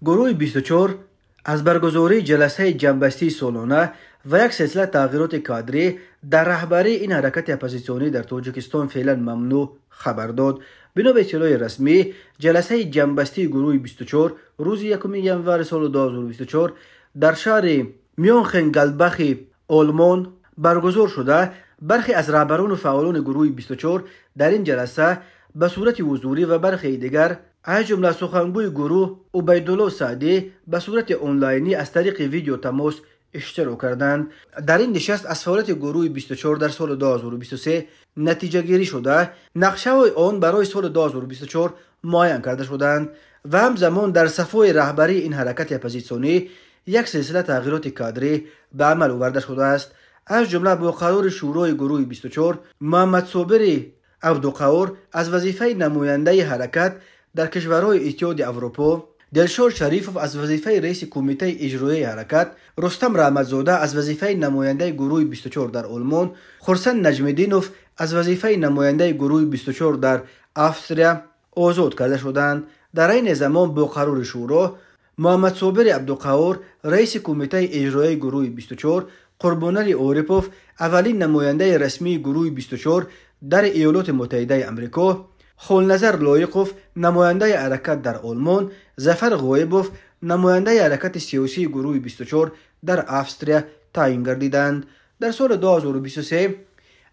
گروه 24 از برگزاری جلسه جنبستی سالانه و یک سلسله تغییرات کادری در رهبری این حرکت اپوزیسیونی در تاجیکستان فعلا ممنوع خبر داد. بنا به اطلاع رسمی، جلسه جنبستی گروه 24 روز 1 ژانویه سال 2024 در شهر میونخنگلبخ آلمان برگزار شده. برخی از رهبران و فعالان گروه 24 در این جلسه به صورت حضوری و برخی دیگر از جمله سخنگوی گروه عبیدالله سعدی به صورت آنلاینی از طریق ویدیو تماس اشتراک کردند. در این نشست از فعالیت گروه 24 در سال 2023 نتیجه گیری شده، نقشه های آن برای سال 2024 معین کرده شدند و همزمان در صفحه رهبری این حرکت اپوزیسیونی یک سلسله تغییرات کادری به عمل آورده شده است. از جمله با قرار شورای گروه 24 محمد صابر عبدالقهار از وظیفه نماینده حرکت در کشورهای اتحاد اروپا، دلشاد شریفوف از وظیفه رئیس کمیته اجرایی حرکت، رستم رحمتزاده از وظیفه نماینده گروه 24 در آلمان، خورسند نجم‌الدینوف از وظیفه نماینده گروه 24 در استریا آزاد کرده شدند. در این زمان با قرار شورا محمد صابر عبدالقهار رئیس کمیته اجرایی گروه 24، قربانعلی اوریپوف اولین نماینده رسمی گروه 24 در ایالات متحده آمریکا، خالنظر لایقوف نماینده حرکت در آلمان، ظفر غایبوف نماینده حرکت سیاسی گروه 24 در استریا تعیین گردیدند. در سال 2023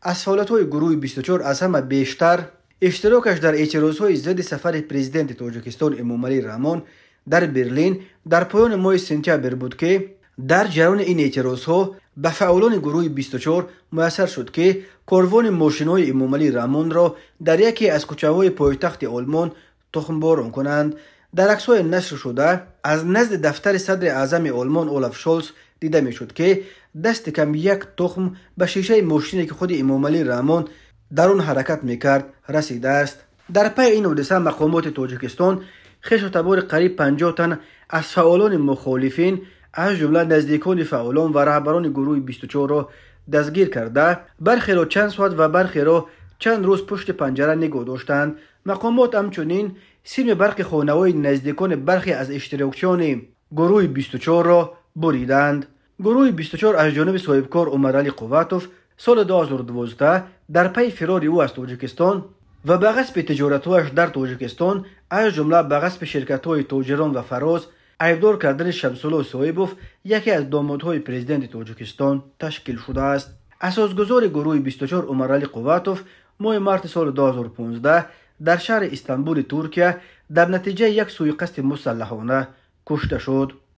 از فعالیت‌های گروه 24 از همه بیشتر اشتراکش در اعتراض‌های ضد سفر پرزیدنت تاجیکستان امامعلی رحمان در برلین در پایان ماه سپتامبر بود که در جریان این اعتراضها به فعالان گروه 24 میسر شد که کاروان ماشین‌های امامعلی رحمان را در یکی از کوچه‌های پایتخت آلمان تخمباران کنند. در عکس‌های نشر شده از نزد دفتر صدر اعظم آلمان اولاف شولز دیده می‌شد که دست کم یک تخم به شیشه ماشینی که خود امامعلی رحمان در آن حرکت می‌کرد رسیده است. در پی این حادثه مقامات تاجیکستان خویش و تبار قریب 50 تن از فعالان مخالفین از جمله نزدیکان فعالان و رهبران گروه 24 را دستگیر کرده، برخی را چند ساعت و برخی را چند روز پشت پنجره نگاه داشتند. مقامات همچنین سیم برق خانه‌های نزدیکان برخی از اشتراکچیان گروه 24 را بریدند. گروه 24 از جانب صاحبکار عمرعلی قوتوف سال 2012 در پی فرار او از تاجیکستان و به غصب تجارت‌هایش در تاجیکستان از جمله به غصب شرکت‌های تاجران و فراز ایبدار کردن شمس‌الله صاحبوف یکی از دامادهای پرزیدنت تاجیکستان تشکیل شده است. اساسگزار گروه 24 عمرعلی قوتوف ماه مارس سال 2015 در شهر استانبول ترکیه در نتیجه یک سوءقصد مسلحانه کشته شد.